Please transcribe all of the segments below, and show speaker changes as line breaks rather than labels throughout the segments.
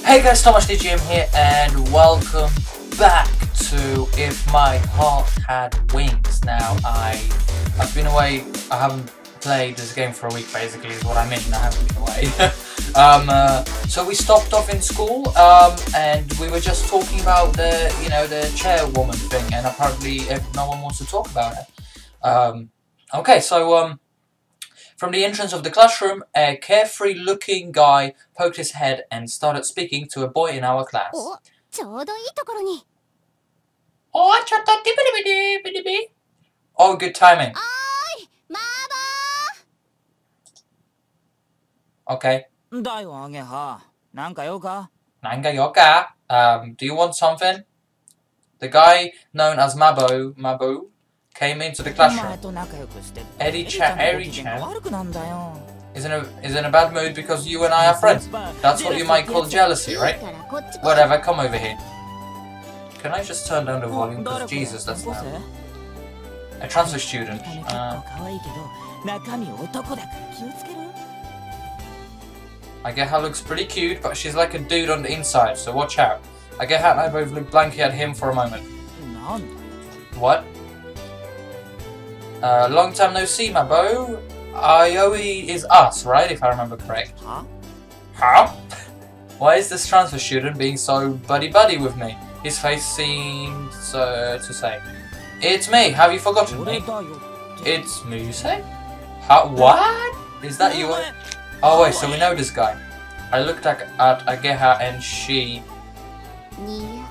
Hey guys, Thomas DGM here, and welcome back to If My Heart Had Wings. Now, I've been away. I haven't played this game for a week, basically, is what I mean. I haven't been away. So we stopped off in school, and we were just talking about the chairwoman thing, and apparently no one wants to talk about it. Okay, so from the entrance of the classroom, a carefree-looking guy poked his head and started speaking to a boy in our class. Oh, good timing. Okay. Do you want something? The guy known as Mabo, came into the classroom. Eri-chan is in a bad mood because you and I are friends. That's what you might call jealousy, right? Whatever, come over here. Can I just turn down the volume? Because Jesus, that's loud. A transfer student. Ageha looks pretty cute, but she's like a dude on the inside, so watch out. Ageha and I both looked blankly at him for a moment. What? Long time no see, Mabo. Aoi is us, right? If I remember correct. Huh? Why is this transfer student being so buddy-buddy with me? His face seemed to say, "It's me, have you forgotten me?" It's me, you say? What? Is that you? Oh wait, so we know this guy. I looked at Ageha and she... Can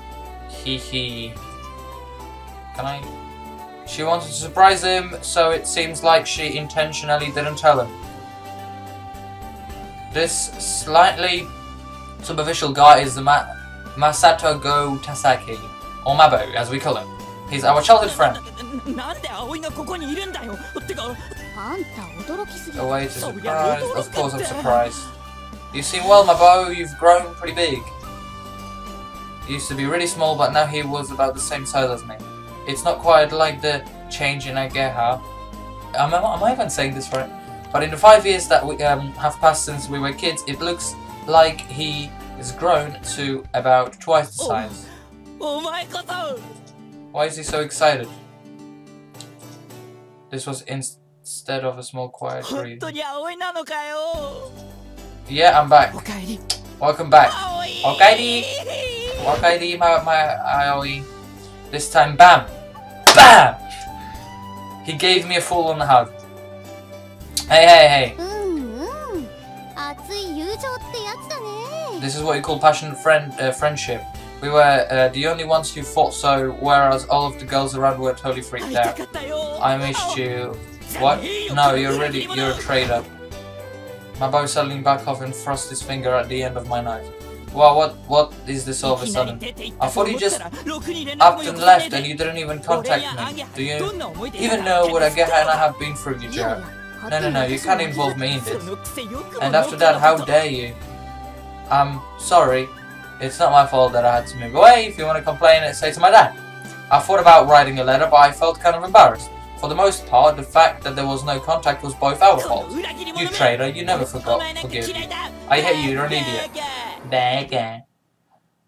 I... She wanted to surprise him, so it seems like she intentionally didn't tell him. This slightly superficial guy is the Masato Go Tasaki, or Mabo, as we call him. He's our childhood friend. Oh wait, surprised? Of course I'm surprised. You seem well, Mabo. You've grown pretty big. He used to be really small, but now he was about the same size as me. It's not quite like the change in Ageha. Am I even saying this right? But in the 5 years that we have passed since we were kids, it looks like he has grown to about twice the size. Why is he so excited? This was instead of a small quiet read. Yeah, I'm back. Welcome back. Okaidi! Okaidi, my Aoi. This time, bam! BAM! He gave me a full-on hug. Hey. This is what you call passionate friendship. We were the only ones who thought so, whereas all of the girls around were totally freaked out. I missed you. What? No, you're a traitor. Mabo suddenly backed off and thrust his finger at the end of my knife. Wow, what is this all of a sudden? I thought you just upped and left and you didn't even contact me. Do you even know what Ageha and I have been through, you jerk? No, you can't involve me in this. And after that, how dare you? I'm sorry. It's not my fault that I had to move away. If you want to complain, say to my dad. I thought about writing a letter, but I felt kind of embarrassed. For the most part, the fact that there was no contact was both our fault. You traitor, you never forgive me. I hate you, you're an idiot.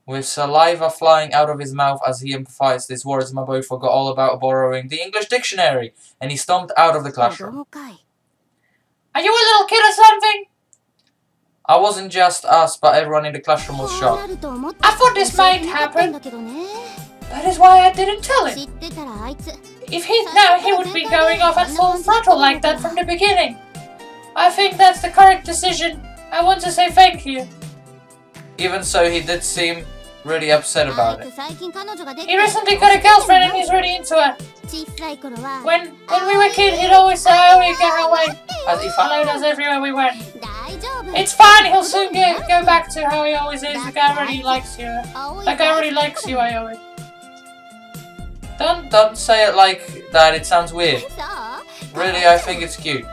With saliva flying out of his mouth as he emphasized these words, Mabo forgot all about borrowing the English dictionary, and he stomped out of the classroom. Are you a little kid or something? I wasn't just us, but everyone in the classroom was shocked. I thought this might happen. That is why I didn't tell him. If he'd known, he would be going off at full throttle like that from the beginning. I think that's the correct decision. I want to say thank you. Even so, he did seem really upset about it. He recently got a girlfriend and he's really into her. When we were kids, he'd always say, "Oh, you get away," as he followed us everywhere we went. It's fine, he'll soon go back to how he always is. The guy really likes you. That guy really likes you, Aoi. Don't say it like that, it sounds weird. Really, I think it's cute.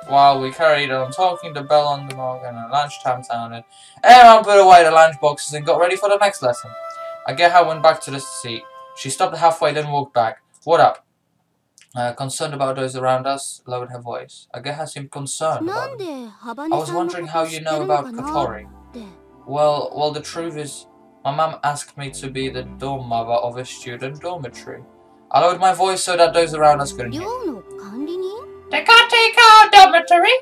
While we carried on talking, the bell on the mug and lunchtime sounded. Everyone put away the lunch boxes and got ready for the next lesson. Ageha went back to the seat. She stopped halfway, then walked back. What up? Concerned about those around us, lowered her voice. Ageha seemed concerned about them. I was wondering how you know about Kotori. Well, the truth is, my mum asked me to be the dorm mother of a student dormitory. I lowered my voice so that those around us couldn't hear. They can't take our dormitory.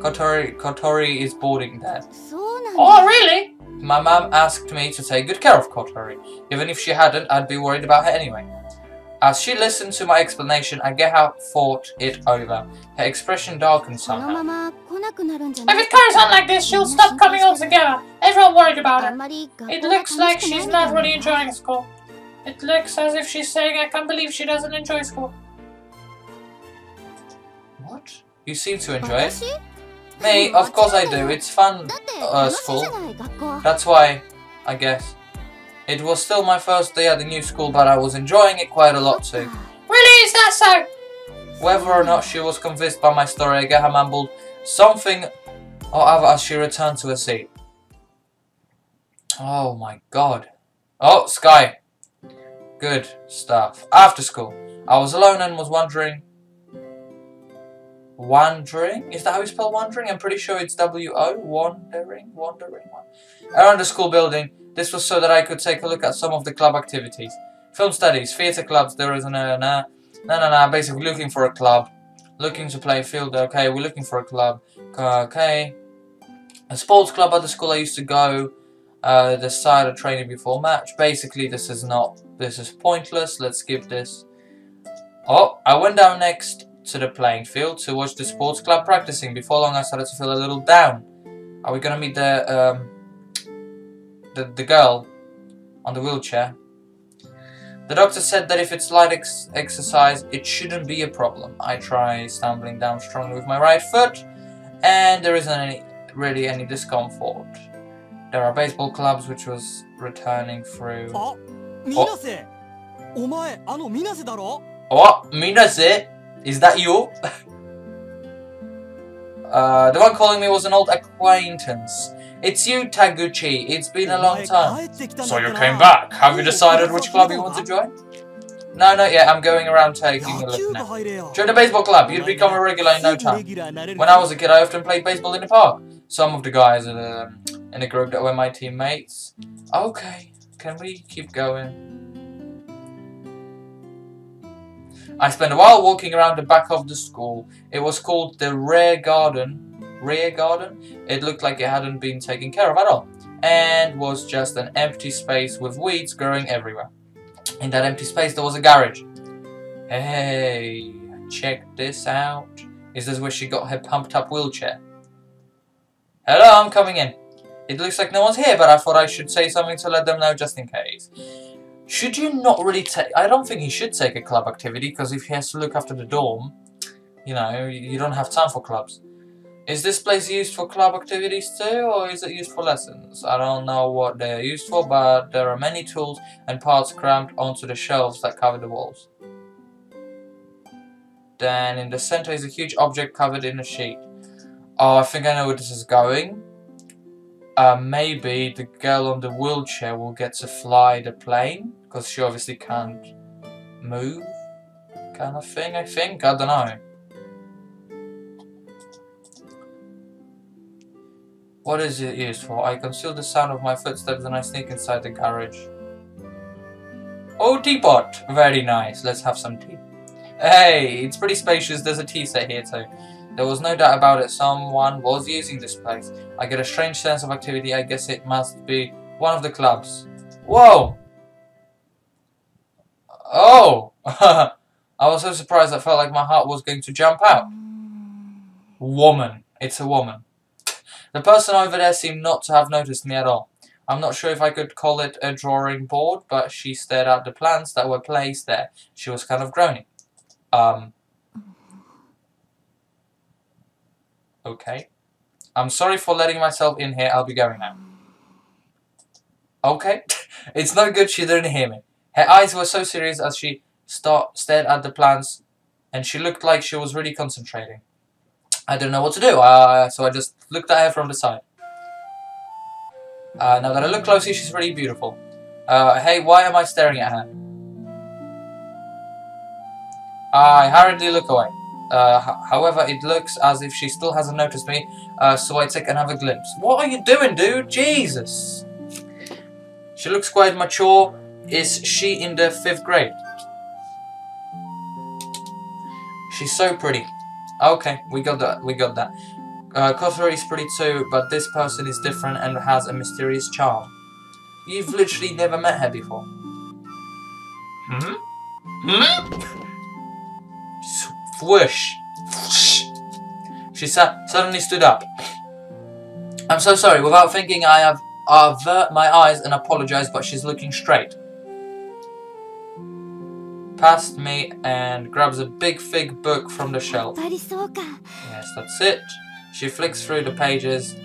Kotori is boarding there. Oh, really? My mum asked me to take good care of Kotori. Even if she hadn't, I'd be worried about her anyway. As she listened to my explanation, I get how thought it over. Her expression darkened somehow. If it carries on like this, she'll stop coming altogether. Everyone worried about her. It looks like she's not really enjoying school. It looks as if she's saying, I can't believe she doesn't enjoy school. What? You seem to enjoy it. Me? Of course I do. It's fun, school. That's why, I guess. It was still my first day at the new school, but I was enjoying it quite a lot too. Really? Is that so? Whether or not she was convinced by my story, I get her mumbled something or other as she returned to her seat. Oh my god. Oh, Sky. Good stuff. After school, I was alone and was wondering... Wandering? Is that how you spell wandering? I'm pretty sure it's W-O. Wandering. Around the school building. This was so that I could take a look at some of the club activities. Film studies, theatre clubs, there is no, basically looking for a club. Looking to play field, okay, we're looking for a club. Okay. A sports club at the school I used to go. Decided training before match. Basically, this is pointless. Let's skip this. Oh, I went down next to the playing field to watch the sports club practicing. Before long, I started to feel a little down. Are we gonna meet the girl on the wheelchair? The doctor said that if it's light exercise, it shouldn't be a problem. I try stumbling down strongly with my right foot, and there isn't really any discomfort. There are baseball clubs which was returning through. Oh, Minase? Is that you? The one calling me was an old acquaintance. It's you, Taguchi. It's been a long time. So you came back. Have you decided which club you want to join? No, not yet. I'm going around taking a look now. Join the baseball club. You'd become a regular in no time. When I was a kid, I often played baseball in the park. Some of the guys in the group that were my teammates. Okay, can we keep going? I spent a while walking around the back of the school. It was called the rear garden. Rear garden? It looked like it hadn't been taken care of at all, and was just an empty space with weeds growing everywhere. In that empty space there was a garage. Hey, check this out. Is this where she got her pumped up wheelchair? Hello, I'm coming in. It looks like no one's here, but I thought I should say something to let them know just in case. Should you not really take... I don't think he should take a club activity, because if he has to look after the dorm, you know, you don't have time for clubs. Is this place used for club activities too, or is it used for lessons? I don't know what they're used for, but there are many tools and parts crammed onto the shelves that cover the walls. Then in the center is a huge object covered in a sheet. Oh, I think I know where this is going. Maybe the girl on the wheelchair will get to fly the plane, because she obviously can't move, kind of thing, I think. I don't know. What is it used for? I conceal the sound of my footsteps and I sneak inside the garage. Oh, teapot! Very nice. Let's have some tea. Hey, it's pretty spacious. There's a tea set here too. There was no doubt about it. Someone was using this place. I get a strange sense of activity. I guess it must be one of the clubs. Whoa! Oh! I was so surprised I felt like my heart was going to jump out. Woman. It's a woman. The person over there seemed not to have noticed me at all. I'm not sure if I could call it a drawing board, but she stared at the plants that were placed there. She was kind of groaning. Okay. I'm sorry for letting myself in here. I'll be going now. Okay. It's not good she didn't hear me. Her eyes were so serious as she stared at the plants, and she looked like she was really concentrating. I didn't know what to do, so I just looked at her from the side. Now that I look closely, she's really beautiful. Hey, why am I staring at her? I hurriedly look away. However, it looks as if she still hasn't noticed me, so I take another glimpse. What are you doing, dude? Jesus! She looks quite mature. Is she in the 5th grade? She's so pretty. Okay, we got that. We got that. Kothra is pretty too, but this person is different and has a mysterious charm. You've literally never met her before. Hmm? Hmm? Swoosh. She suddenly stood up. I'm so sorry. Without thinking, I have avert my eyes and apologize, but she's looking straight past me and grabs a big thick book from the shelf. Yes, that's it. She flicks through the pages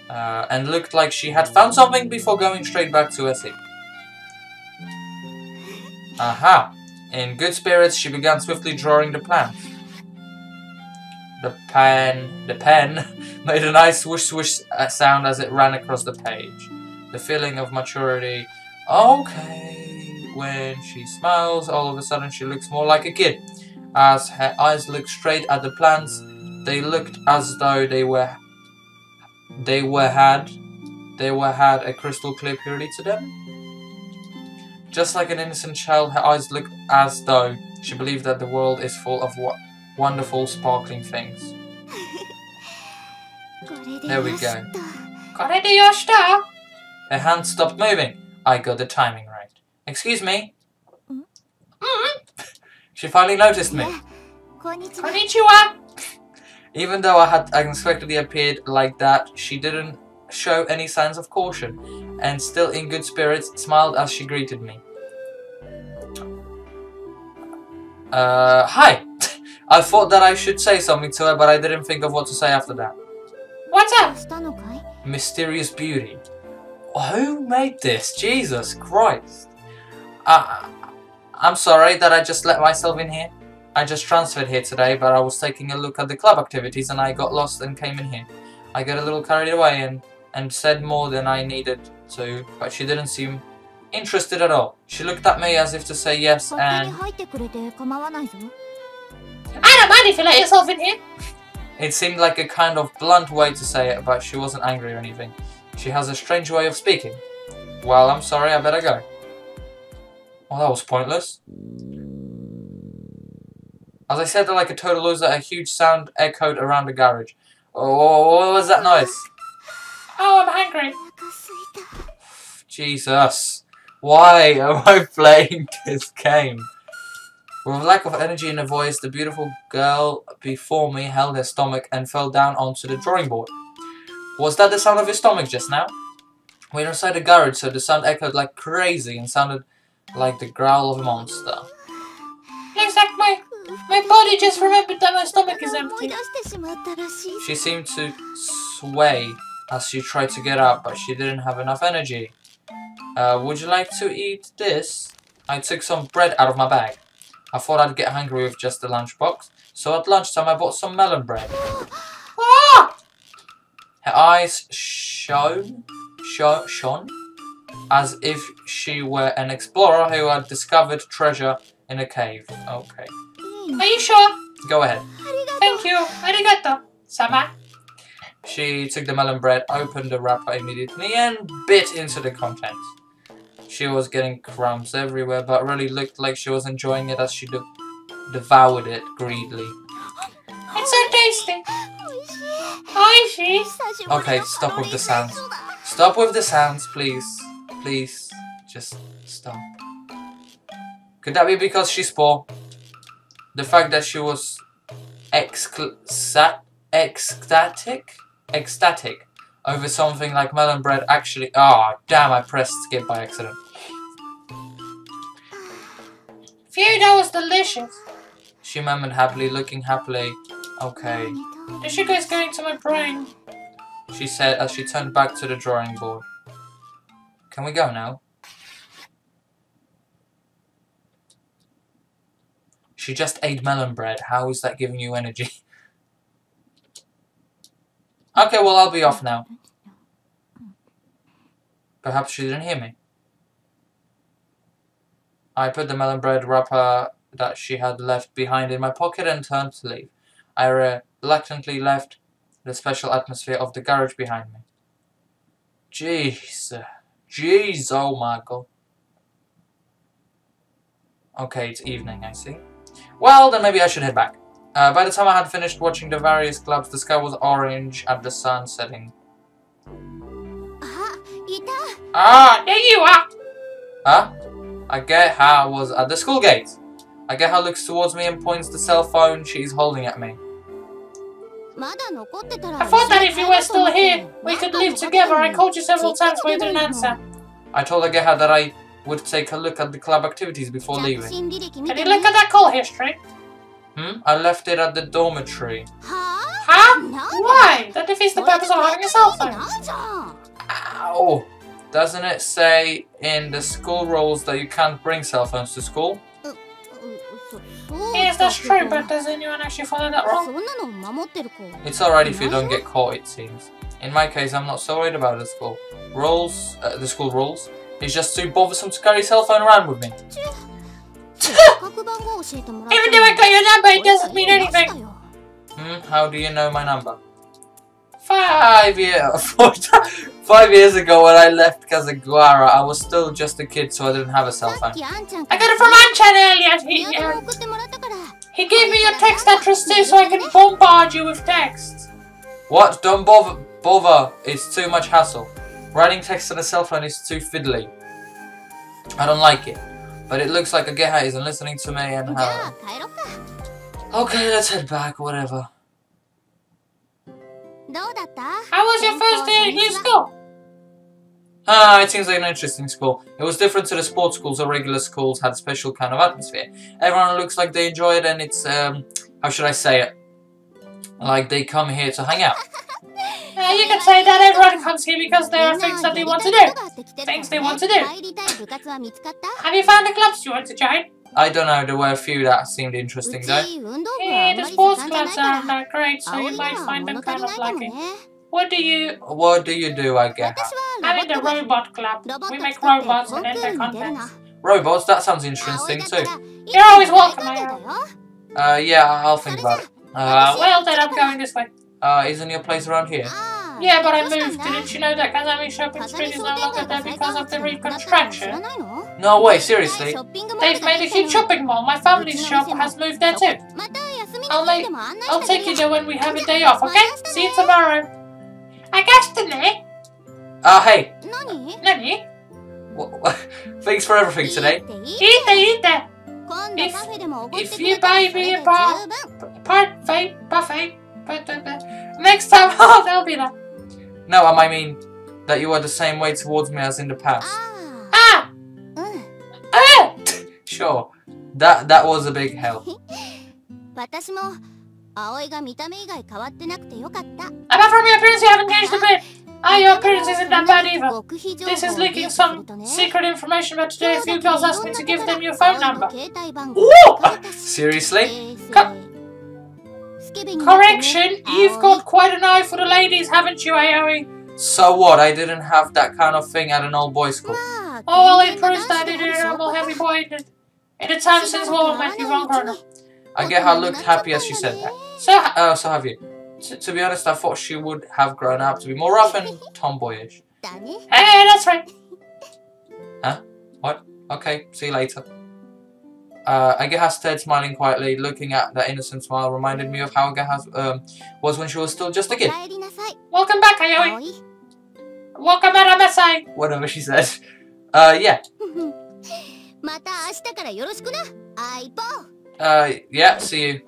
and looked like she had found something before going straight back to her seat. Aha! In good spirits, she began swiftly drawing the plans. The pen made a nice swoosh swoosh sound as it ran across the page. The feeling of maturity. Okay. When she smiles, all of a sudden she looks more like a kid. As her eyes looked straight at the plants, they looked as though they had a crystal clear purity to them. Just like an innocent child, her eyes looked as though she believed that the world is full of wonderful, sparkling things. There we go. Her hand stopped moving. I got the timing right. Excuse me? She finally noticed me. Konnichiwa! Even though I had unexpectedly appeared like that, she didn't show any signs of caution, and still in good spirits, smiled as she greeted me. Hi! I thought that I should say something to her, but I didn't think of what to say after that. What's up? Mysterious beauty. Who made this? Jesus Christ. I'm sorry that I just let myself in here. I just transferred here today, but I was taking a look at the club activities and I got lost and came in here. I got a little carried away and said more than I needed to, but she didn't seem interested at all. She looked at me as if to say yes and... I don't mind if you let yourself in here. It seemed like a kind of blunt way to say it, but she wasn't angry or anything. She has a strange way of speaking. Well, I'm sorry, I better go. Well, that was pointless. As I said like a total loser, a huge sound echoed around the garage. Oh, what was that noise? Oh, I'm hungry. Jesus. Why am I playing this game? With a lack of energy in her voice, the beautiful girl before me held her stomach and fell down onto the drawing board. Was that the sound of your stomach just now? We're inside the garage, so the sound echoed like crazy and sounded like the growl of a monster. Exactly. My body just remembered that my stomach is empty. She seemed to sway as she tried to get up, but she didn't have enough energy. Would you like to eat this? I took some bread out of my bag. I thought I'd get hungry with just the lunchbox, so at lunchtime I bought some melon bread. Ah! Her eyes shone as if she were an explorer who had discovered treasure in a cave. Okay. Are you sure? Go ahead. Thank you. Arigato. Sama. She took the melon bread, opened the wrapper immediately, and bit into the contents. She was getting crumbs everywhere, but really looked like she was enjoying it as she devoured it greedily. It's so tasty. Oishi. Okay, stop with the sounds. Stop with the sounds, please. Please, just stop. Could that be because she's poor? The fact that she was ecstatic over something like melon bread actually... Ah, oh, damn, I pressed skip by accident. Phew, that was delicious. She murmured happily, looking happily. Okay. The sugar is going to my brain, she said as she turned back to the drawing board. Can we go now? She just ate melon bread. How is that giving you energy? Okay, well, I'll be off now. Perhaps she didn't hear me. I put the melon bread wrapper that she had left behind in my pocket and turned to leave. I reluctantly left the special atmosphere of the garage behind me. Jeez, oh my god. Okay, it's evening, I see. Well, then maybe I should head back. By the time I had finished watching the various clubs, the sky was orange at the sun setting. Ah, there you are! Huh? Ageha was at the school gate. Ageha looks towards me and points the cell phone she's holding at me.
I thought that if you were still here, we could leave together. I called you several times but you didn't answer.
I told Ageha that I would take a look at the club activities before leaving.
Can you look at that call history?
I left it at the dormitory.
Huh? Why? That defeats the purpose of having a cell phone.
Ow! Doesn't it say in the school rules that you can't bring cell phones to school?
Yes, that's true, but does anyone actually follow that rule?
It's alright if you don't get caught, it seems. In my case, I'm not so worried about the school rules. It's just too bothersome to carry a cell phone around with me.
Even though I got your number, it doesn't mean anything.
How do you know my number? 5 years ago when I left Kazaguara, I was still just a kid, so I didn't have a cell phone.
I got it from Anchan earlier. He gave me your text address too, so I can bombard you with texts.
What? Don't bother. It's too much hassle. Writing text on a cell phone is too fiddly. I don't like it. But it looks like Ageha isn't listening to me and her. Okay, let's head back, whatever.
How was your first day at new school?
It seems like an interesting school. It was different to the sports schools or regular schools, had a special kind of atmosphere. Everyone looks like they enjoy it and it's, how should I say it? Like they come here to hang out.
You can say that everyone comes here because there are things that they want to do. Things they want to do. Have you found the clubs you want to join?
I don't know, there were a few that seemed interesting though.
Yeah, the sports clubs aren't that great, so you might find them kind of lacking. What do you
do, I guess?
I'm in the robot club. We make robots and enter contents.
Robots? That sounds interesting too.
You're always welcome, Aaron.
Yeah, I'll think about it.
Well then, I'm going this way.
Isn't your place around here?
Yeah, but I moved. Didn't you know that Kazami Shopping Street is no longer there because of the reconstruction?
No way, seriously?
They've made a huge shopping mall. My family's shop has moved there too. I'll take you there when we have a day off, okay? See you tomorrow. I guess today.
Hey.
Nani?
Thanks for everything today.
Eat. If you buy me a buffet, next time they'll be there.
No, I mean that you are the same way towards me as in the past. Sure, that was a big help.
Apart from your appearance, you haven't changed a bit. Your appearance isn't that bad either. This is leaking some secret information about today. A few girls asked me to give them your phone number.
Ooh! Seriously?
Correction, you've got quite an eye for the ladies, haven't you, Aoi?
So what? I didn't have that kind of thing at an old boys' school.
Oh, well, it proves that you're a normal heavy boy in the time since Wawa met you wrong, Colonel.
Ageha looked happy as she said that. So have you. To be honest, I thought she would have grown up to be more rough and tomboyish.
Hey, that's right.
Huh? What? Okay, see you later. Ageha stared, smiling quietly. Looking at that innocent smile reminded me of how Ageha was when she was still just a kid.
Welcome back, Aoi. Welcome, Aramasai.
Whatever she said. Yeah. Yeah, see you.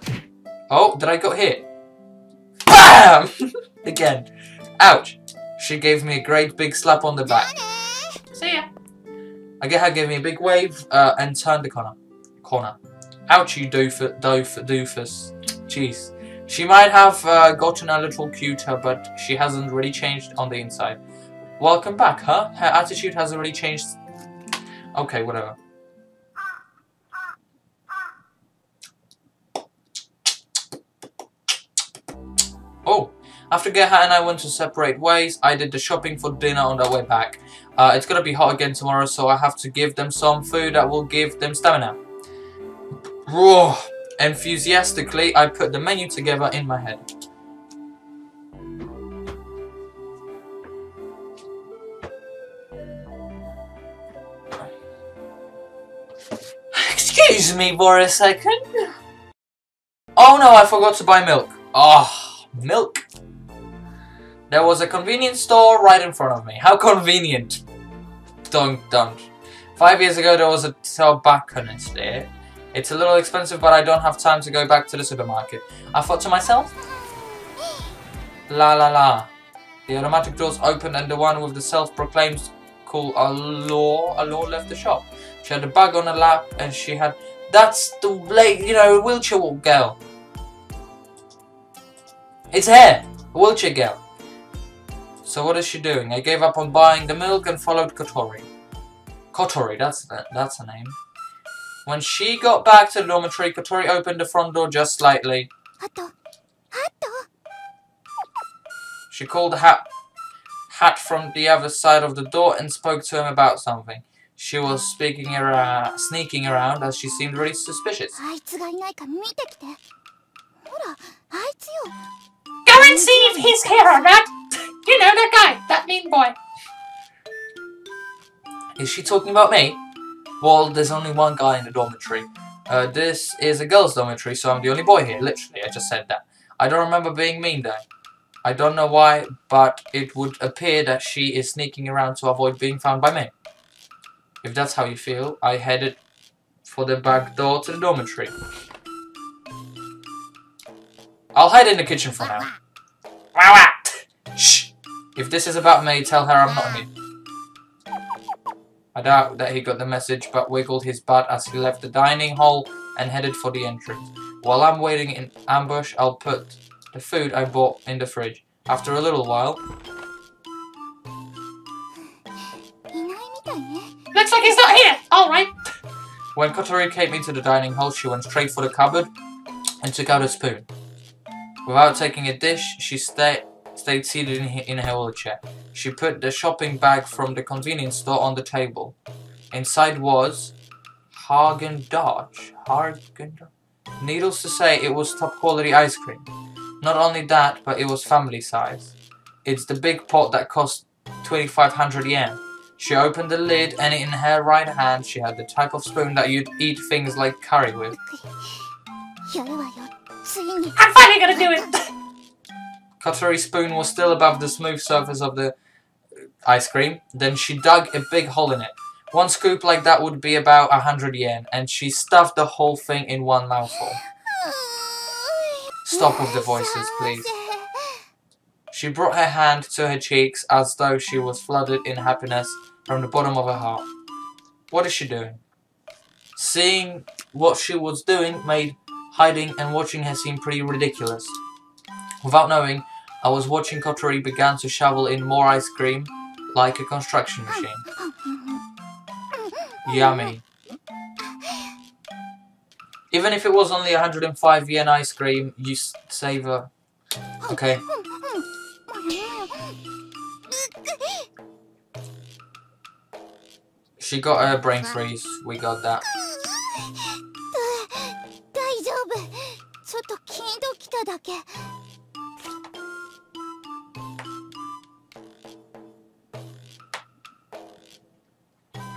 Oh, did I get hit? BAM! Again. Ouch. She gave me a great big slap on the back.
See ya.
Ageha gave me a big wave and turned the corner. Ouch, you doofus. Jeez. She might have gotten a little cuter, but she hasn't really changed on the inside. Welcome back, huh? Her attitude hasn't really changed. Okay, whatever. Oh, after Geha and I went to separate ways, I did the shopping for dinner on the way back. It's gonna be hot again tomorrow, so I have to give them some food that will give them stamina. Whoa. Enthusiastically, I put the menu together in my head. Excuse me for a second. Oh no, I forgot to buy milk. Oh, milk. There was a convenience store right in front of me. How convenient. Don't. 5 years ago there was a tobacconist there. It's a little expensive, but I don't have time to go back to the supermarket. I thought to myself, la la la. The automatic doors opened and the one with the self-proclaimed cool Allure left the shop. She had a bag on her lap and she had... That's the wheelchair girl. It's her, a wheelchair girl. So what is she doing? I gave up on buying the milk and followed Kotori. Kotori, that's her name. When she got back to the dormitory, Kotori opened the front door just slightly. She called Hat from the other side of the door and spoke to him about something. She was sneaking around as she seemed really suspicious.
Go and see if he's here or not. You know, that guy, that mean boy.
Is she talking about me? Well, there's only one guy in the dormitory. This is a girls' dormitory, so I'm the only boy here. Literally, I just said that. I don't remember being mean though. I don't know why, but it would appear that she is sneaking around to avoid being found by me. If that's how you feel, I headed for the back door to the dormitory. I'll hide in the kitchen for now. Shh! If this is about me, tell her I'm not here. I doubt that he got the message, but wiggled his butt as he left the dining hall and headed for the entrance. While I'm waiting in ambush, I'll put the food I bought in the fridge. After a little while...
Looks like he's not here! Alright.
When Kotori came into the dining hall, she went straight for the cupboard and took out a spoon. Without taking a dish, she stayed seated in her wheelchair. She put the shopping bag from the convenience store on the table. Inside was Häagen-Dazs. Needless to say, it was top quality ice cream. Not only that, but it was family size. It's the big pot that cost 2,500 yen. She opened the lid and in her right hand she had the type of spoon that you'd eat things like curry with.
I'm finally gonna do it!
Kotori's spoon was still above the smooth surface of the ice cream. Then she dug a big hole in it. One scoop like that would be about 100 yen, and she stuffed the whole thing in one mouthful. Stop with the voices, please. She brought her hand to her cheeks as though she was flooded in happiness from the bottom of her heart. What is she doing? Seeing what she was doing made hiding and watching her seem pretty ridiculous. Without knowing, I was watching Kotori began to shovel in more ice cream like a construction machine. Yummy. Even if it was only 105 yen ice cream, you savor. Okay. She got her brain freeze. We got that.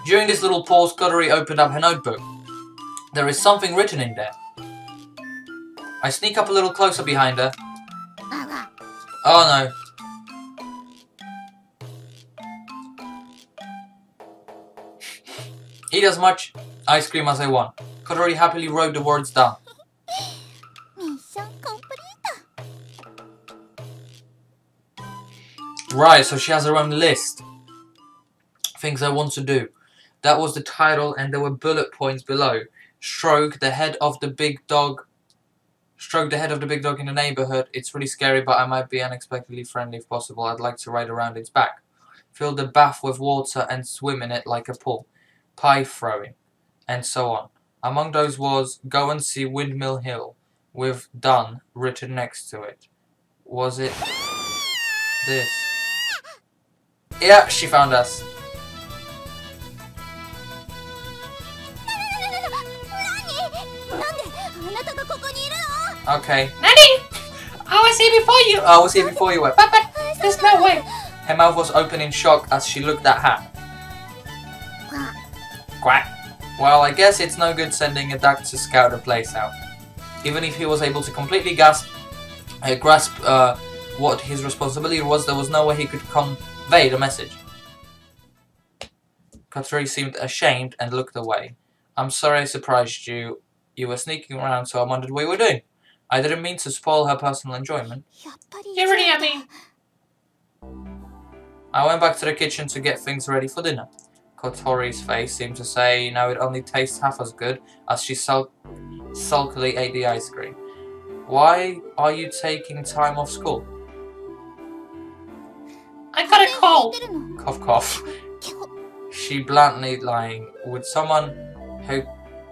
During this little pause, Kotori opened up her notebook. There is something written in there. I sneak up a little closer behind her. Oh no. Eat as much ice cream as I want. Kotori happily wrote the words down. Right, so she has her own list. Things I want to do. That was the title and there were bullet points below. Stroke the head of the big dog. Stroke the head of the big dog in the neighborhood. It's really scary, but I might be unexpectedly friendly if possible. I'd like to ride around its back. Fill the bath with water and swim in it like a pool. Pie throwing. And so on. Among those was go and see Windmill Hill with done written next to it. Was it this? Yeah, she found us. Okay.
Nanny! I was here before you!
I was here before you were.
But there's no way.
Her mouth was open in shock as she looked at Hat. Quack. Well, I guess it's no good sending a duck to scout a place out. Even if he was able to completely grasp what his responsibility was, there was no way he could convey the message. Kotori seemed ashamed and looked away. I'm sorry I surprised you. You were sneaking around, so I wondered what you were doing. I didn't mean to spoil her personal enjoyment.
You really, I mean.
I went back to the kitchen to get things ready for dinner. Kotori's face seemed to say, now it only tastes half as good, as she sulkily ate the ice cream. Why are you taking time off school?
I got a cold.
Cough cough. She bluntly lying. Would someone who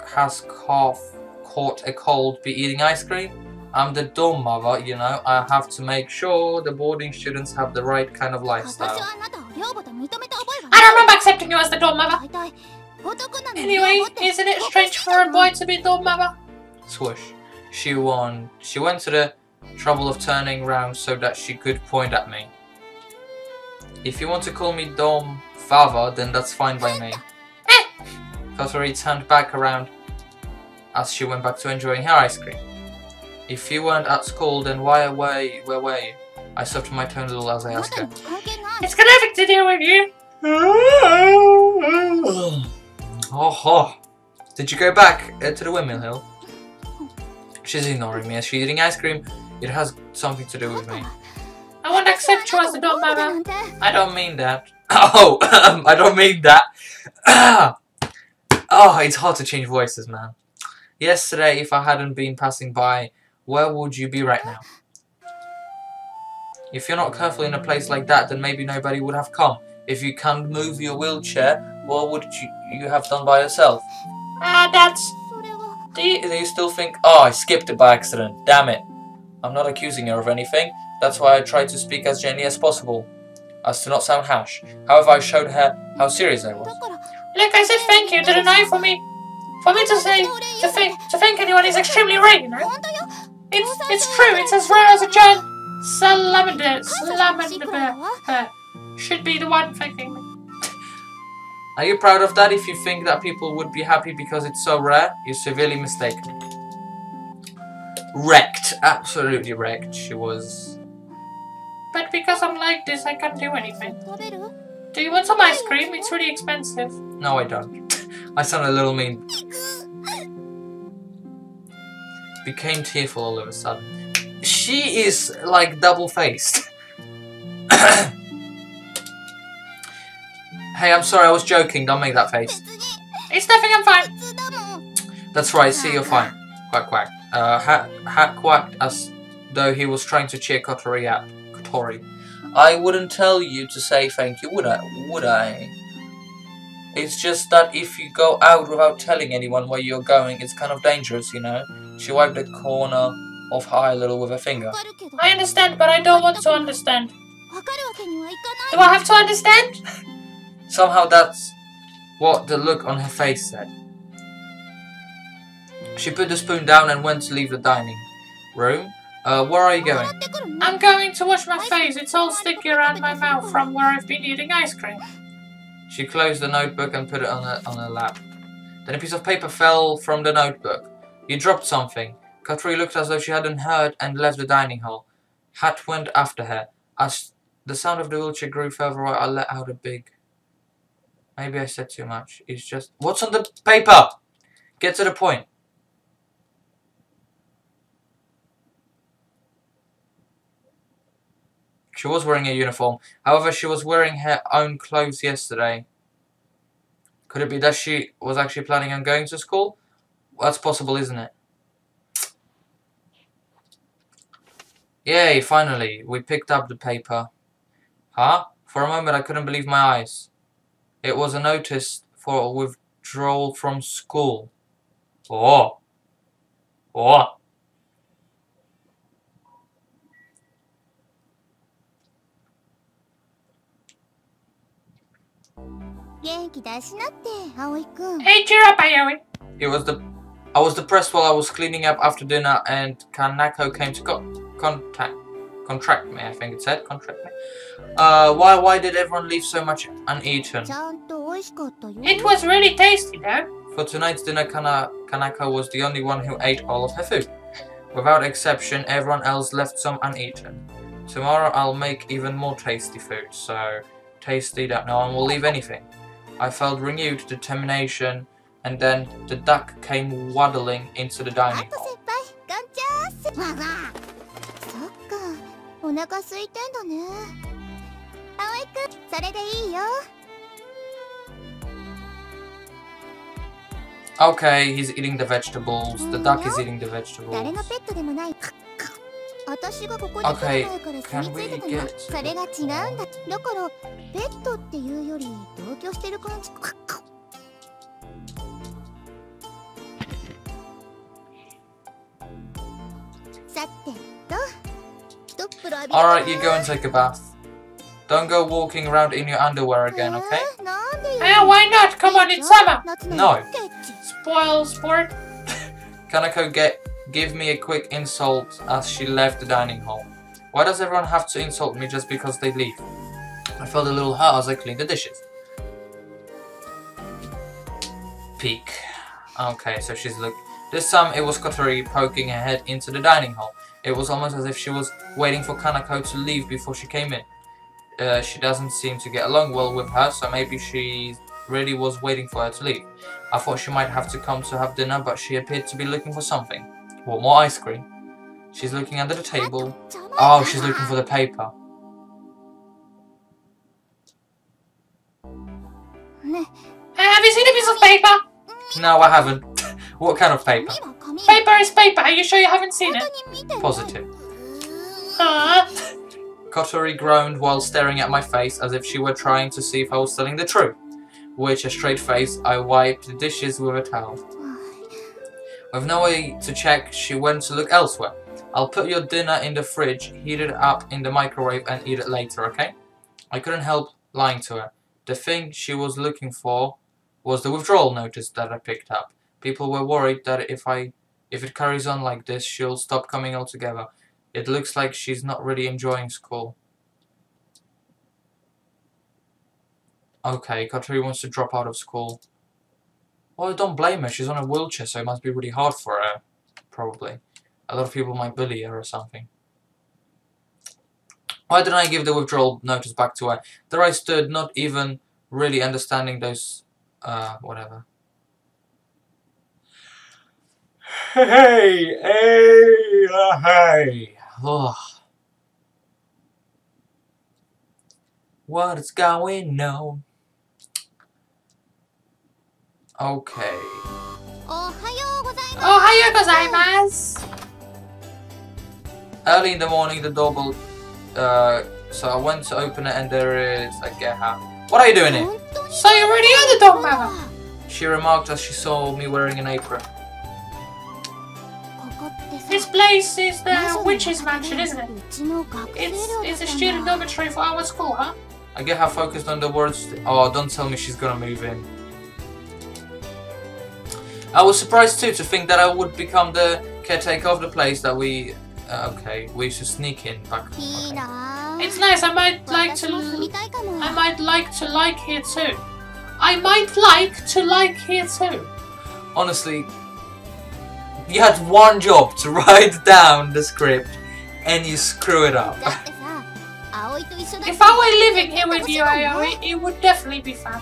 has caught a cold be eating ice cream? I'm the dorm mother, you know. I have to make sure the boarding students have the right kind of lifestyle.
I don't remember accepting you as the dorm mother. Anyway, isn't it strange for a boy to be dorm mother?
Swoosh. She went to the trouble of turning round so that she could point at me. If you want to call me dorm father, then that's fine by me. Kotori turned back around as she went back to enjoying her ice cream. If you weren't at school, then where were you? I softened my tone a little as I asked her.
It's got nothing to do with you.
Oh, did you go back to the windmill hill? She's ignoring me as she's eating ice cream. It has something to do with me.
I won't accept you as the dorm mother.
I don't mean that. Oh, I don't mean that. Oh, it's hard to change voices, man. Yesterday, if I hadn't been passing by, where would you be right now? If you're not careful in a place like that, then maybe nobody would have come. If you can't move your wheelchair, what would you have done by yourself? Do you still think, oh, I skipped it by accident, damn it. I'm not accusing her of anything. That's why I tried to speak as gently as possible, as to not sound harsh. However, I showed her how serious I was.
Look, I said thank you, didn't I? For me to thank anyone is extremely rare, you know. It's true. It's as rare as a giant salamander should be the one thanking me.
Are you proud of that? If you think that people would be happy because it's so rare, you're severely mistaken. Wrecked. Absolutely wrecked, she was.
But because I'm like this, I can't do anything. Do you want some ice cream? It's really expensive.
No, I don't. I sound a little mean. Became tearful all of a sudden. She is like double-faced. Hey, I'm sorry, I was joking. Don't make that face.
It's nothing, I'm fine.
That's right, see, you're fine. Quack, quack. Hat quacked as though he was trying to cheer Kotori up. Kotori. I wouldn't tell you to say thank you, would I? It's just that if you go out without telling anyone where you're going, it's kind of dangerous, you know? She wiped the corner of her eye a little with her finger.
I understand, but I don't want to understand. Do I have to understand?
Somehow that's what the look on her face said. She put the spoon down and went to leave the dining room. Where are you going?
I'm going to wash my face. It's all sticky around my mouth from where I've been eating ice cream.
She closed the notebook and put it on her lap. Then a piece of paper fell from the notebook. You dropped something. Kotori looked as though she hadn't heard and left the dining hall. Hat went after her. As the sound of the wheelchair grew further away, I let out a big... Maybe I said too much. It's just... What's on the paper? Get to the point. She was wearing a uniform. However, she was wearing her own clothes yesterday. Could it be that she was actually planning on going to school? Well, that's possible, isn't it? Yay, finally. We picked up the paper. Huh? For a moment, I couldn't believe my eyes. It was a notice for withdrawal from school. Oh. Oh.
Hey, cheer up, Aoi.
It was the I was depressed while I was cleaning up after dinner, and Kanako came to contract me, I think it said, contract me. Why did everyone leave so much uneaten?
It was really tasty, though.
For tonight's dinner, Kanako was the only one who ate all of her food. Without exception, everyone else left some uneaten. Tomorrow I'll make even more tasty food, so tasty that no one will leave anything. I felt renewed determination, and then the duck came waddling into the dining hall. Okay, he's eating the vegetables. The duck is eating the vegetables. Okay, can we get... Alright, you go and take a bath. Don't go walking around in your underwear again, okay?
Why not? Come on, it's summer.
No.
Spoil sport.
Kanako give me a quick insult as she left the dining hall. Why does everyone have to insult me just because they leave? I felt a little hurt as I cleaned the dishes. Peek. Okay, so she's look. This time it was Kotori poking her head into the dining hall. It was almost as if she was waiting for Kanako to leave before she came in. She doesn't seem to get along well with her, so maybe she really was waiting for her to leave. I thought she might have to come to have dinner, but she appeared to be looking for something. What, more ice cream? She's looking under the table. Oh, she's looking for the paper.
Have you seen a piece of paper?
No, I haven't. What kind of paper?
Paper is paper. Are you sure you haven't seen it?
Positive. Kotori groaned while staring at my face as if she were trying to see if I was telling the truth. With a straight face, I wiped the dishes with a towel. With no way to check, she went to look elsewhere. I'll put your dinner in the fridge, heat it up in the microwave and eat it later, okay? I couldn't help lying to her. The thing she was looking for was the withdrawal notice that I picked up. People were worried that if it carries on like this, she'll stop coming altogether. It looks like she's not really enjoying school. Okay, Kotori wants to drop out of school. Well, I don't blame her. She's on a wheelchair, so it must be really hard for her. Probably. A lot of people might bully her or something. Why didn't I give the withdrawal notice back to her? There I stood, not even really understanding those... whatever. Hey! Ugh. What is going on? Okay.
Ohayou gozaimasu.
Early in the morning, the doorbell. So I went to open it, and there is a Geha. What are you doing here?
So you already are the dog mama.
She remarked as she saw me wearing an apron.
This place is the witch's mansion, isn't it? It's a student dormitory for our school, huh?
I get her focused on the words. Oh, don't tell me she's gonna move in. I was surprised too to think that I would become the caretaker of the place that we... okay, we should sneak in back. Okay.
It's nice. I might like to like here too. I might like to like here too.
Honestly, you had one job to write down the script, and you screw it up.
If I were living here with you, Aoi, it would definitely be fun.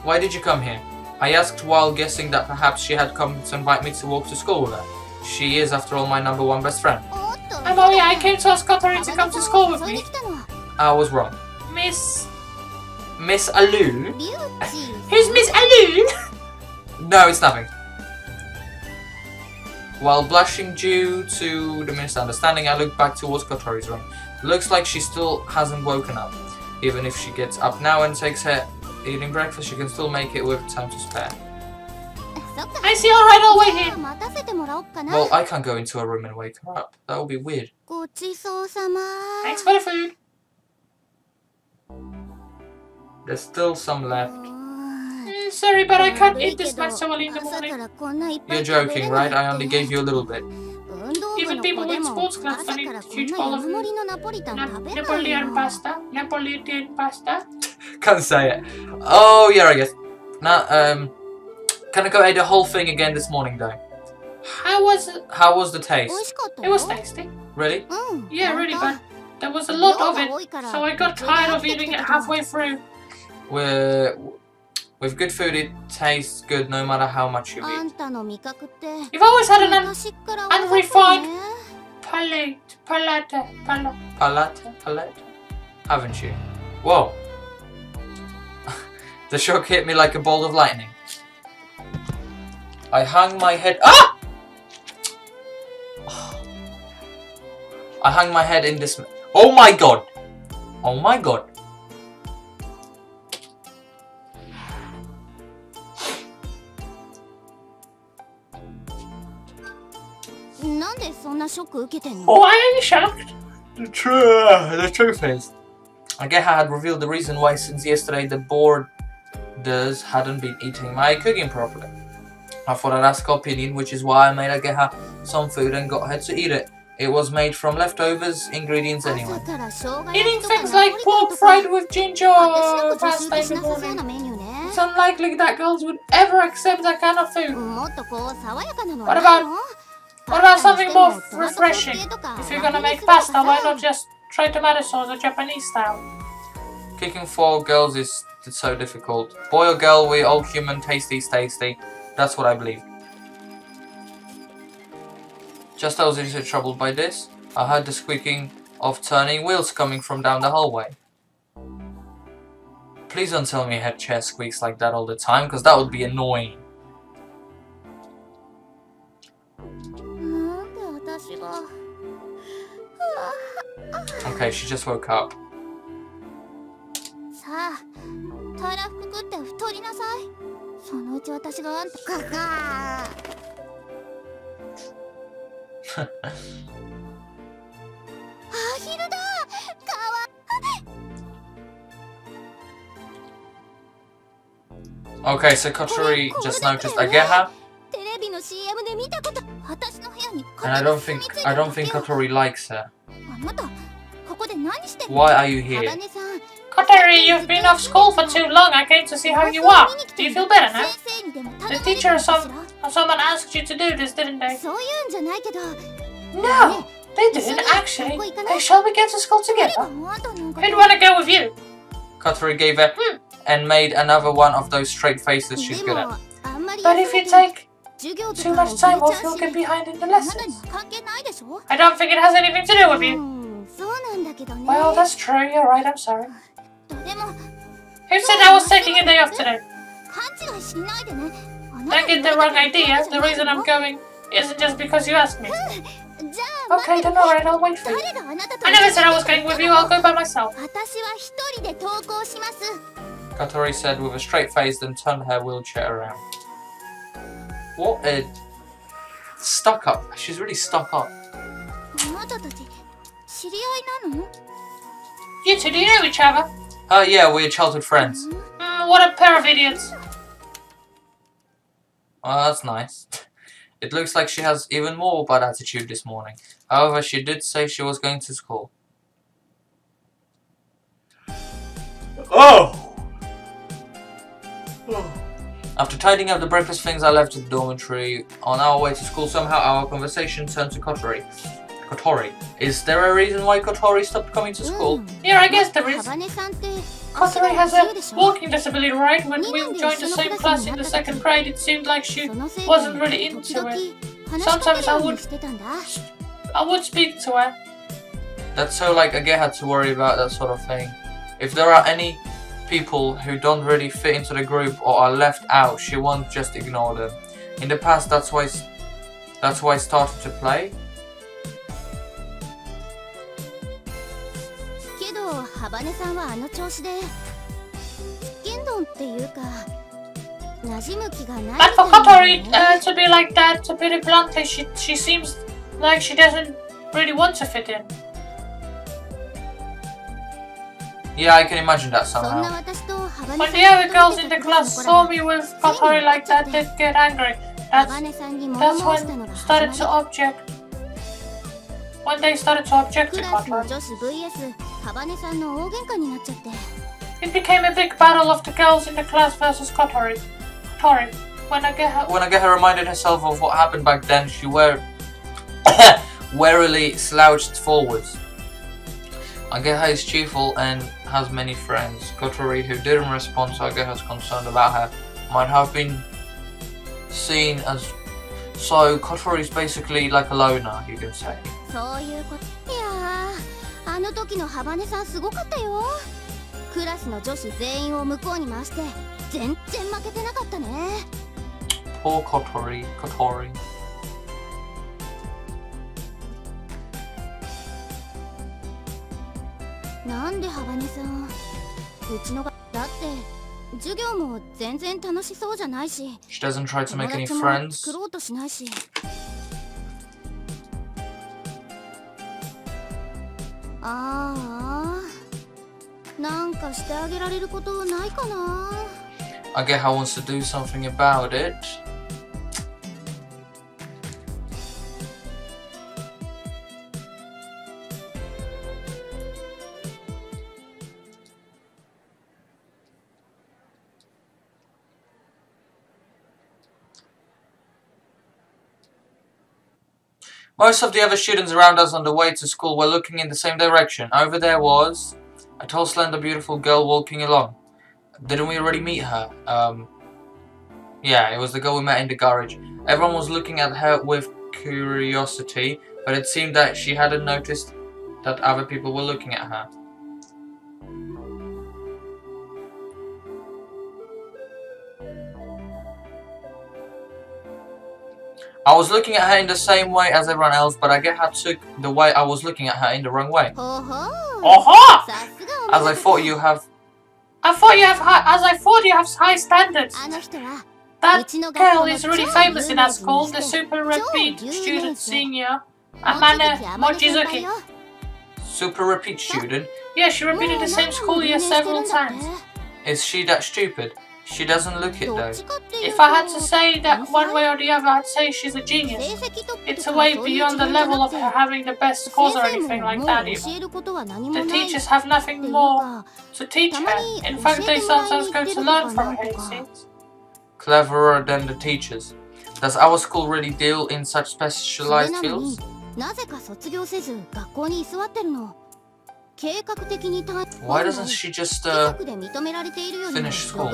Why did you come here? I asked while guessing that perhaps she had come to invite me to walk to school with her. She is, after all, my #1 best friend.
Aoi, I came to ask Kotori to come to school with me.
I was wrong.
Miss
Alun?
Who's Miss Alun?
No, it's nothing. While blushing due to the misunderstanding, I looked back towards Kotori's room. Looks like she still hasn't woken up. Even if she gets up now and takes her eating breakfast, she can still make it with time to spare.
I see, alright, I'll wait here.
Well, I can't go into her room and wake her up. That would be weird.
Thanks for the food.
There's still some left.
sorry, but I can't eat this much so early in the morning.
You're joking, right? I only gave you a little bit.
Even people with sports clubs don't eat a huge bowl of Napoleon pasta. Napolitan pasta.
Can't say it. Oh, yeah, I guess. Now, can I go eat the whole thing again this morning, though?
How was it?
How was the taste?
It was tasty.
Really?
Yeah, really, but there was a lot of it, so I got tired of eating it halfway through.
With good food, it tastes good no matter how much you eat.
You've always had an unrefined palate,
haven't you? Whoa. The shock hit me like a bolt of lightning. I hung my head. Ah! I hung my head in dismay. Oh my god! Oh my god!
Why are you shocked?
The truth is, Ageha had revealed the reason why since yesterday the boarders hadn't been eating my cooking properly. I thought I'd ask her opinion, which is why I made Ageha some food and got her to eat it. It was made from leftovers ingredients anyway.
Eating things like pork fried with ginger pasta in the morning. It's unlikely that girls would ever accept that kind of food. What about something more refreshing? If you're gonna make pasta, why not just try tomato sauce or Japanese style?
Cooking for girls is so difficult. Boy or girl, we're all human, tasty is tasty. That's what I believe. Just as I was a bit troubled by this, I heard the squeaking of turning wheels coming from down the hallway. Please don't tell me head chair squeaks like that all the time, because that would be annoying. Okay, she just woke up. Okay, so Kotori just noticed Ageha, and I don't think Kotori likes her. Why are you here?
Kotori, you've been off school for too long. I came to see how you are. Do you feel better now? The teacher or someone asked you to do this, didn't they? No, they didn't actually. Hey, shall we get to school together? Who'd want to go with you?
Kotori gave a and made another one of those straight faces she's good at.
But if you take too much time off, you'll get behind in the lessons. I don't think it has anything to do with you. Well, that's true. You're right. I'm sorry. Who said I was taking a day off today? Don't get the wrong idea. The reason I'm going isn't just because you asked me. Okay, then alright, I'll wait for you. I never said I was going with you. I'll go by myself.
Kotori said with a straight face, then turned her wheelchair around. What a... stuck up. She's really stuck up.
You two, do you know each other?
Yeah, we're childhood friends.
What a pair of idiots.
Oh, that's nice. It looks like she has even more bad attitude this morning. However, she did say she was going to school. Oh! After tidying up the breakfast things, I left the dormitory. On our way to school, somehow our conversation turned to Kotori. Kotori. Is there a reason why Kotori stopped coming to school?
Yeah, I guess there is. Kotori has a walking disability, right? When we joined the same class in the 2nd grade, it seemed like she wasn't really into it. Sometimes I would speak to her.
That's so like Ageha had to worry about that sort of thing. If there are any people who don't really fit into the group or are left out, she won't just ignore them. In the past, that's why I started to play.
But for Kotori to be like that, to put it bluntly, she seems like she doesn't really want to fit in.
Yeah, I can imagine that somehow.
When the other girls in the class saw me with Kotori like that, they'd get angry. That's when started to object. When they started to object to Kotori. It became a big battle of the girls in the class versus Kotori. When
Ageha reminded herself of what happened back then, she warily slouched forwards. Ageha is cheerful and has many friends. Kotori, who didn't respond to Ageha's concern about her, might have been seen as... So, Kotori is basically like a loner, you can say. Poor Kotori. She doesn't try to make any friends. Ageha wants to do something about it. Most of the other students around us on the way to school were looking in the same direction. Over there was a tall, slender, beautiful girl walking along. Didn't we already meet her? Yeah, it was the girl we met in the garage. Everyone was looking at her with curiosity, but it seemed that she hadn't noticed that other people were looking at her. I was looking at her in the same way as everyone else, but Ageha took the way I was looking at her in the wrong way. As I thought you have high standards.
That girl is really famous in our school, the super repeat student senior, Amane Mochizuki.
Super repeat student?
Yeah, she repeated the same school year several times.
Is she that stupid? She doesn't look it though.
If I had to say that one way or the other, I'd say she's a genius. It's a way beyond the level of her having the best scores or anything like that even. The teachers have nothing more to teach her. In fact, they sometimes go to learn from her, it seems.
Cleverer than the teachers. Does our school really deal in such specialized fields? Why doesn't she just finish school?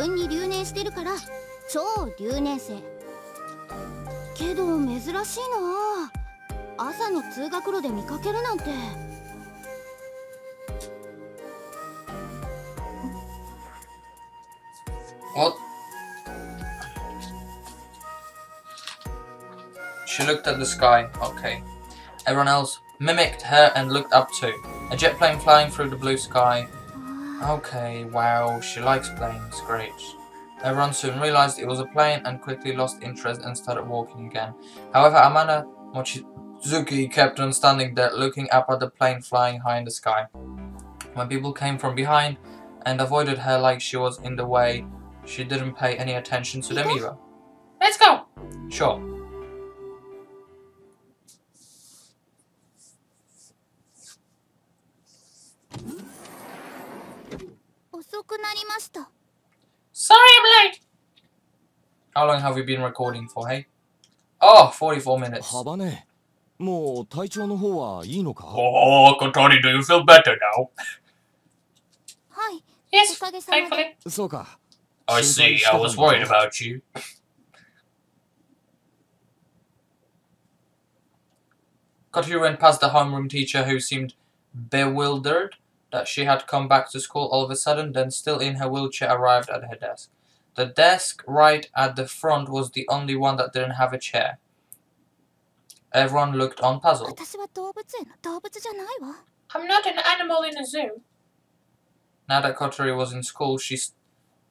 What? She looked at the sky. Okay. Everyone else mimicked her and looked up too. A jet plane flying through the blue sky. Okay, wow, she likes planes, great. Everyone soon realized it was a plane and quickly lost interest and started walking again. However, Amane Mochizuki kept on standing there looking up at the plane flying high in the sky. When people came from behind and avoided her like she was in the way, she didn't pay any attention to them either.
Let's go!
Sure.
Sorry I'm late!
How long have we been recording for, hey? Oh, 44 minutes. Oh,
Kotori, do you feel better now? Yes, thankfully. I see, I was worried about you.
Kotori went past the homeroom teacher who seemed bewildered that she had come back to school all of a sudden, then still in her wheelchair arrived at her desk. The desk right at the front was the only one that didn't have a chair. Everyone looked on puzzled.
I'm not an animal in a zoo.
Now that Kotori was in school, she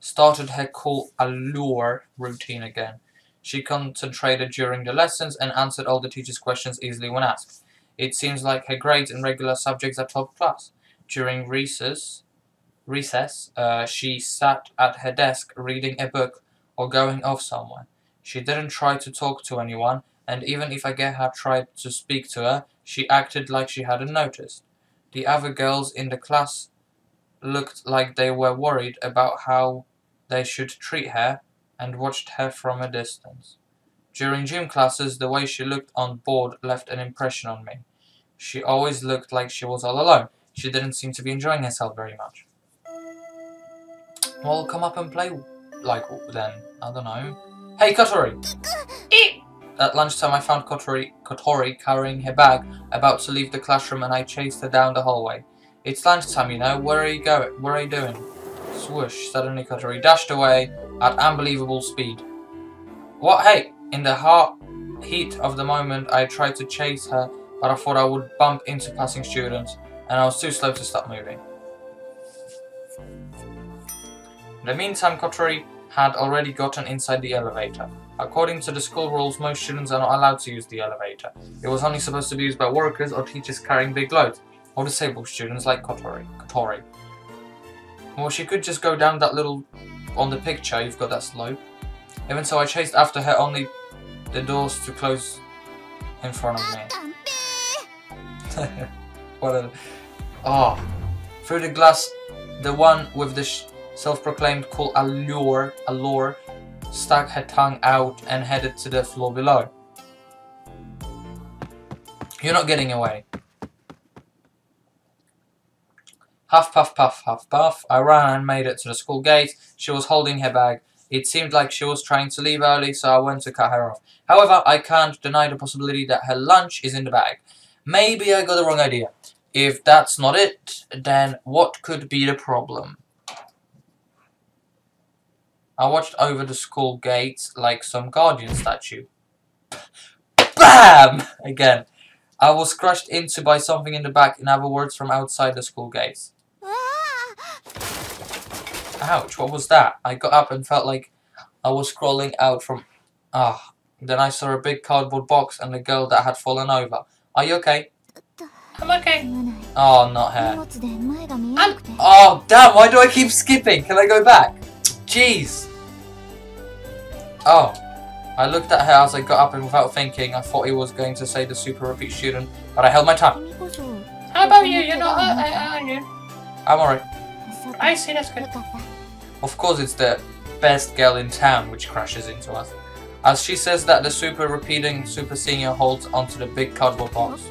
started her cool allure routine again. She concentrated during the lessons and answered all the teacher's questions easily when asked. It seems like her grades in regular subjects are top class. During recess, recess, she sat at her desk reading a book or going off somewhere. She didn't try to talk to anyone, and even if I had tried to speak to her, she acted like she hadn't noticed. The other girls in the class looked like they were worried about how they should treat her and watched her from a distance. During gym classes, the way she looked on board left an impression on me. She always looked like she was all alone. She didn't seem to be enjoying herself very much. Well, come up and play, like, then. I don't know. Hey, Kotori! At lunchtime, I found Kotori carrying her bag, about to leave the classroom, and I chased her down the hallway. It's lunchtime, you know. Where are you going? What are you doing? Swoosh! Suddenly, Kotori dashed away at unbelievable speed. What? Hey! In the heat of the moment, I tried to chase her, but I thought I would bump into passing students, and I was too slow to stop moving. In the meantime, Kotori had already gotten inside the elevator. According to the school rules, most students are not allowed to use the elevator. It was only supposed to be used by workers or teachers carrying big loads, or disabled students like Kotori. Well, she could just go down that little... On the picture, you've got that slope. Even so, I chased after her, only the doors to close in front of me. What a... Oh. Through the glass, the one with the self-proclaimed cool allure, stuck her tongue out and headed to the floor below. You're not getting away. Huff, puff, puff, huff, puff. I ran and made it to the school gate. She was holding her bag. It seemed like she was trying to leave early, so I went to cut her off. However, I can't deny the possibility that her lunch is in the bag. Maybe I got the wrong idea. If that's not it, then what could be the problem? I watched over the school gates like some guardian statue. BAM! Again. I was crushed into by something in the back, in other words, from outside the school gates. Ouch, what was that? I got up and felt like I was crawling out from... Then I saw a big cardboard box and a girl that had fallen over. Are you okay?
I'm okay.
Oh, not her. Oh, damn, why do I keep skipping? Can I go back? Jeez. Oh. I looked at her as I got up and without thinking, I thought he was going to say the super repeat student, but I held my tongue.
How about you? You're not hurt, are you?
I'm alright.
I see, that's good.
Of course it's the best girl in town which crashes into us. As she says that, the repeating super senior holds onto the big cardboard box.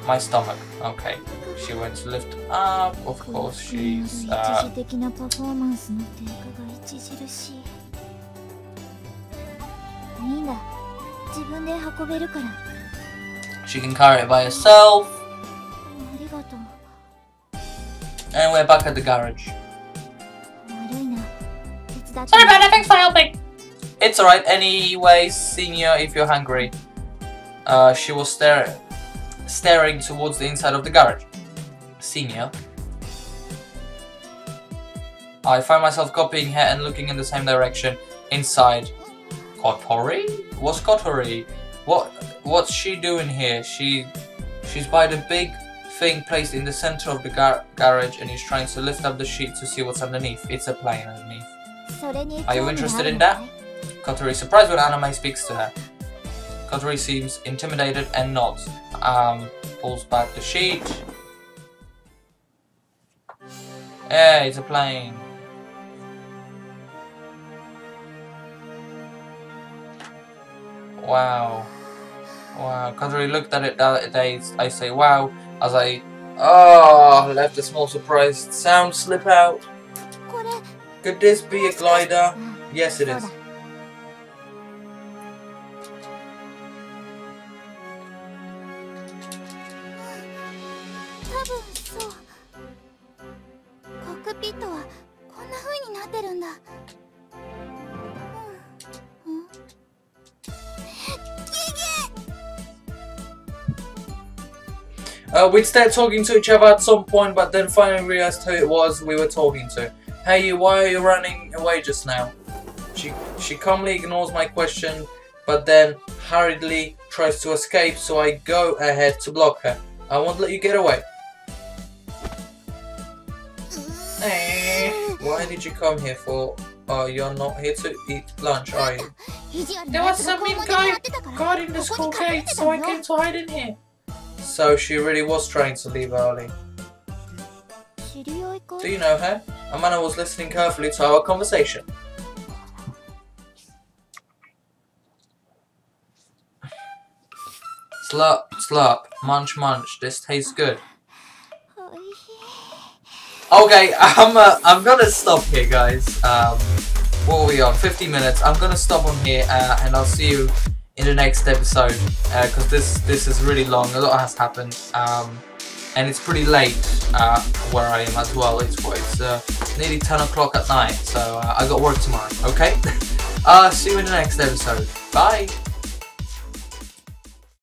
My stomach. Okay. She went to lift up. Of course she's... She can carry it by herself. And we're back at the garage.
Sorry about that, thanks for helping.
It's alright. Anyway, senior, if you're hungry. She was staring towards the inside of the garage. Senior. I find myself copying her and looking in the same direction. Inside. Kotori? What's Kotori? What's she doing here? She's by the big thing placed in the center of the garage and is trying to lift up the sheet to see what's underneath. It's a plane underneath. Are you interested in that? Kotori is surprised when Anime speaks to her. Kotori seems intimidated and nods. Pulls back the sheet. Hey, it's a plane. Wow. Wow. Kotori looked at it dazed. I say wow as I let the small surprised sound slip out. Could this be a glider? Yes, it is. We'd start talking to each other at some point, but then finally realized who it was we were talking to. Hey, why are you running away just now? She calmly ignores my question, but then hurriedly tries to escape, so I go ahead to block her. I won't let you get away. did you come here for? Oh, you're not here to eat lunch, are you?
There was some mean guy guarding the school gate, so I came to hide in here.
So she really was trying to leave early. Do you know her? Amanda was listening carefully to our conversation. Slurp, slurp, munch, munch. This tastes good. Okay, I'm gonna stop here, guys. What are we on? 50 minutes. I'm gonna stop on here, and I'll see you in the next episode. Because this is really long. A lot has happened. And it's pretty late where I am as well. It's nearly 10 o'clock at night, so I got work tomorrow. Okay. See you in the next episode. Bye.